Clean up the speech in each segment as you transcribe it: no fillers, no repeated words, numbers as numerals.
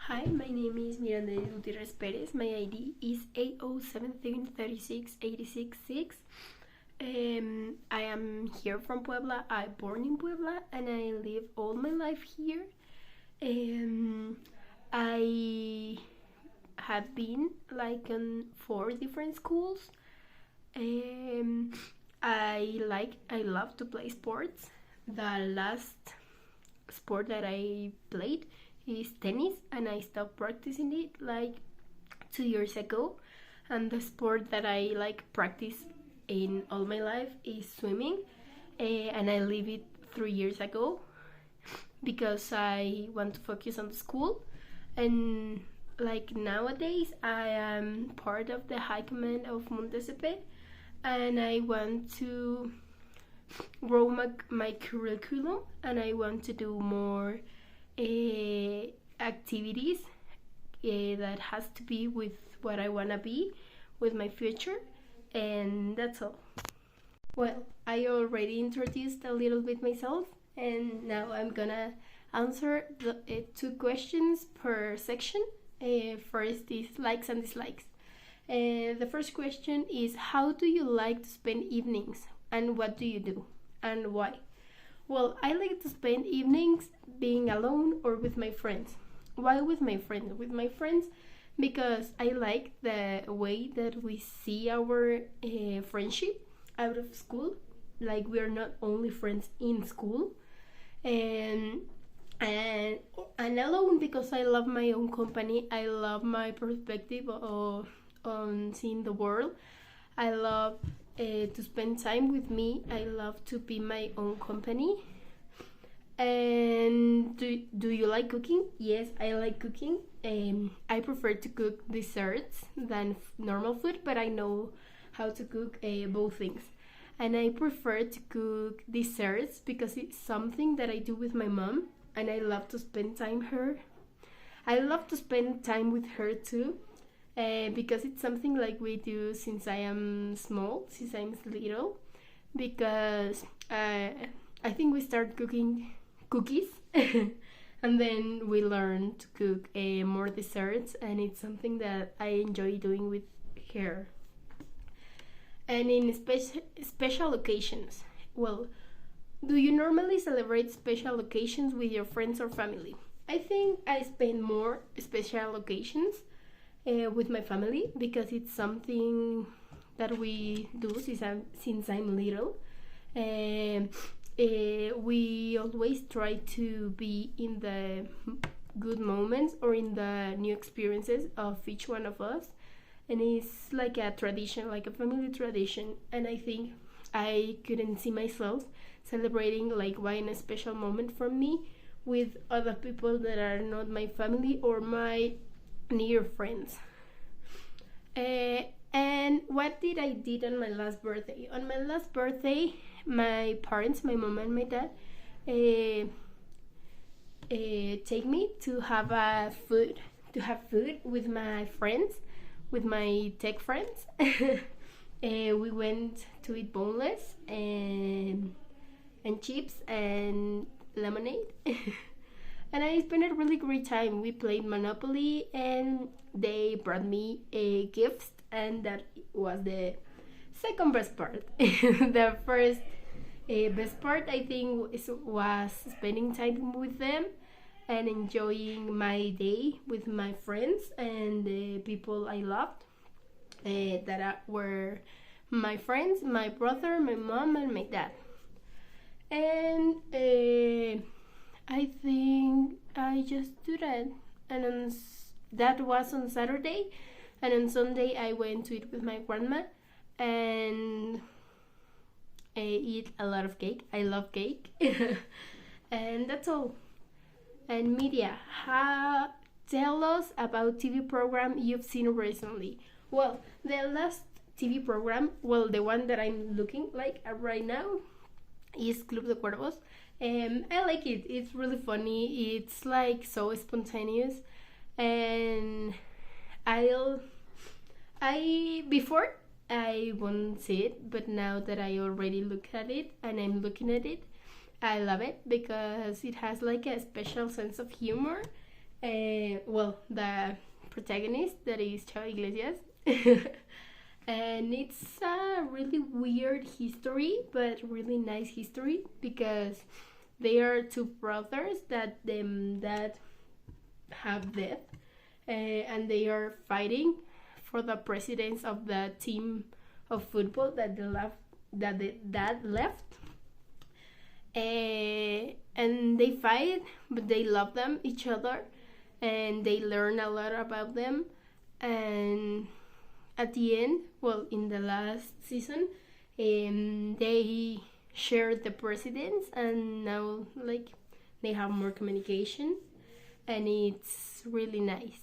Hi, my name is Miranda Gutierrez Perez. My ID is 807368666. I am here from Puebla. I born in Puebla and I live all my life here. I have been like in 4 different schools. I love to play sports. The last sport that I played is tennis, and I stopped practicing it like 2 years ago. And the sport that I like practice in all my life is swimming, and I leave it 3 years ago because I want to focus on the school. And like nowadays I am part of the high command of Montesipe, and I want to grow my curriculum, and I want to do more activities that has to be with what I want to be with my future. And that's all. Well, I already introduced a little bit myself, and now I'm gonna answer the 2 questions per section. First is likes and dislikes. The first question is, how do you like to spend evenings, and what do you do and why? Well, I like to spend evenings being alone or with my friends. Why with my friends? With my friends because I like the way that we see our friendship out of school. Like, we are not only friends in school, and alone because I love my own company. I love my perspective on seeing the world. I love to spend time with me. I love to be my own company. And do you like cooking? Yes, I like cooking. I prefer to cook desserts than normal food, but I know how to cook both things. And I prefer to cook desserts because it's something that I do with my mom, and I love to spend time her. I love to spend time with her too, because it's something like we do since I am small, since I'm little. Because I think we start cooking cookies and then we learn to cook more desserts, and it's something that I enjoy doing with her. And in special occasions, well, do you normally celebrate special occasions with your friends or family? I think I spend more special occasions with my family because it's something that we do since I'm little. We always try to be in the good moments or in the new experiences of each one of us, and it's like a tradition, like a family tradition. And I think I couldn't see myself celebrating like one special moment for me with other people that are not my family or my near friends. And what did I did on my last birthday? On my last birthday, my parents, my mom and my dad, take me to have food with my friends, with my tech friends. We went to eat boneless and chips and lemonade. And I spent a really great time. We played Monopoly, and they brought me gifts, and that was the second best part. The first best part, I think, was spending time with them and enjoying my day with my friends and the people I loved, that were my friends, my brother, my mom, and my dad. And I think I just do that. And that was on Saturday. And on Sunday, I went to eat with my grandma and eat a lot of cake. I love cake. And that's all. And media. Tell us about TV program you've seen recently. Well, the last TV program, the one that I'm looking like right now, is Club de Cuervos. I like it. It's really funny. It's like so spontaneous, and before I won't see it, but now that I already look at it and I'm looking at it, I love it because it has like a special sense of humor, Well, the protagonist, that is Chava Iglesias. And it's a really weird history, but really nice history, because they are two brothers that have death, and they are fighting for the presidents of the team of football that the dad left. And they fight, but they love them each other, and they learn a lot about them. And at the end, well, in the last season, they shared the presidents, and now like they have more communication, and it's really nice.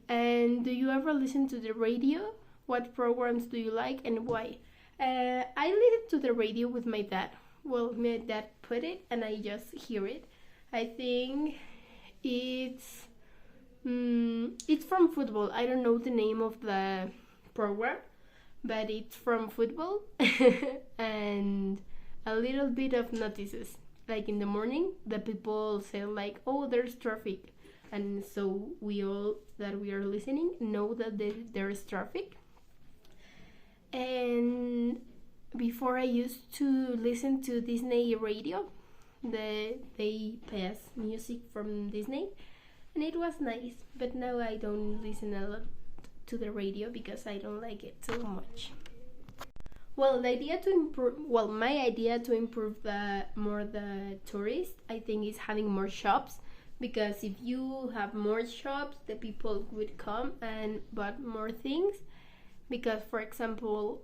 And do you ever listen to the radio? What programs do you like and why? I listen to the radio with my dad. Well, my dad put it and I just hear it. I think it's it's from football. I don't know the name of the program, but it's from football and a little bit of notices. Like in the morning, the people say like, "Oh, there's traffic," and so we all that we are listening know that there's traffic. And before, I used to listen to Disney radio. They pass music from Disney, and it was nice. But now I don't listen a lot to the radio because I don't like it so much. Well, my idea to improve the tourist, I think, is having more shops, because if you have more shops, the people would come and buy more things. Because, for example,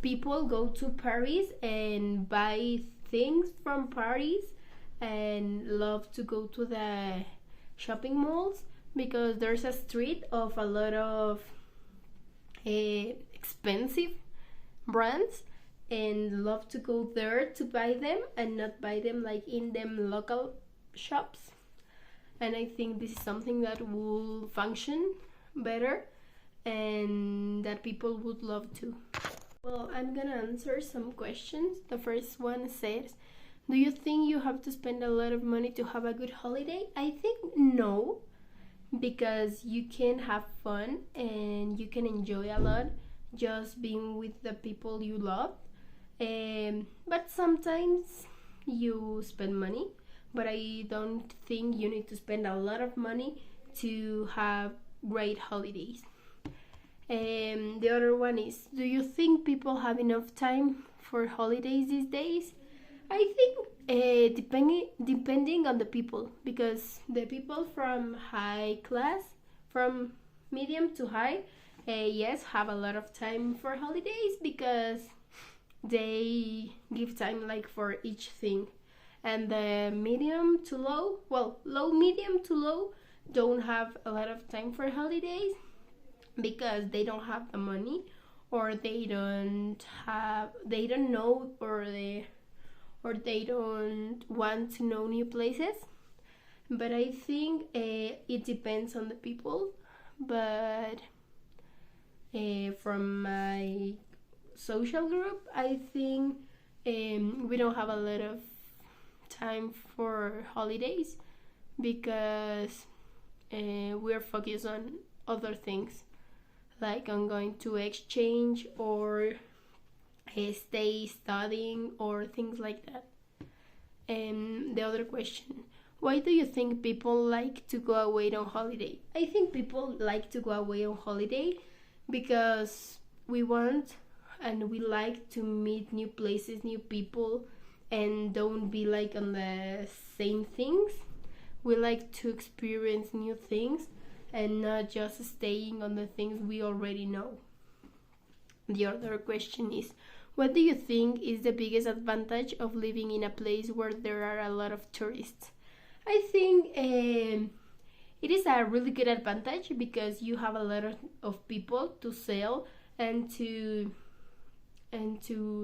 people go to Paris and buy things from Paris and love to go to the shopping malls, because there's a street of a lot of expensive brands, and love to go there to buy them and not buy them like in them local shops. And I think this is something that will function better and that people would love to. Well, I'm gonna answer some questions. The first one says, do you think you have to spend a lot of money to have a good holiday? I think no, because you can have fun and you can enjoy a lot just being with the people you love. But sometimes you spend money, but I don't think you need to spend a lot of money to have great holidays. The other one is, do you think people have enough time for holidays these days? I think depending on the people, because the people from high class, from medium to high, yes, have a lot of time for holidays because they give time like for each thing. And the medium to low, well, low, medium to low, don't have a lot of time for holidays because they don't have the money, or they don't know, or they don't want to know new places. But I think it depends on the people. But from my social group, I think we don't have a lot of time for holidays because we're focused on other things, like on going to exchange or stay studying or things like that. And the other question, why do you think people like to go away on holiday? I think people like to go away on holiday because we want and we like to meet new places, new people, and don't be like on the same things. We like to experience new things and not just staying on the things we already know. The other question is, what do you think is the biggest advantage of living in a place where there are a lot of tourists? I think it is a really good advantage because you have a lot of people to sell and to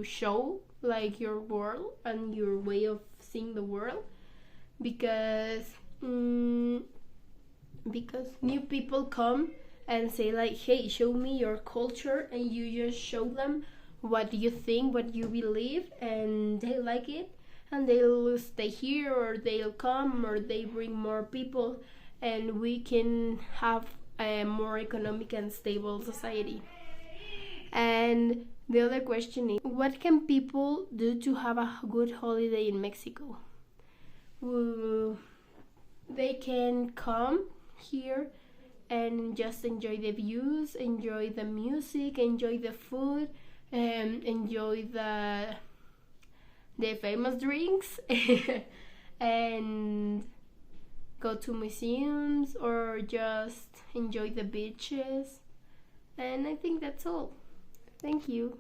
show like your world and your way of seeing the world, because new people come and say like, hey, show me your culture, and you just show them what you think, what you believe, and they like it, and they'll stay here, or they'll come, or they bring more people, and we can have a more economic and stable society. And the other question is, what can people do to have a good holiday in Mexico? They can come here and just enjoy the views, enjoy the music, enjoy the food, enjoy the famous drinks, and go to museums, or just enjoy the beaches. And I think that's all. Thank you.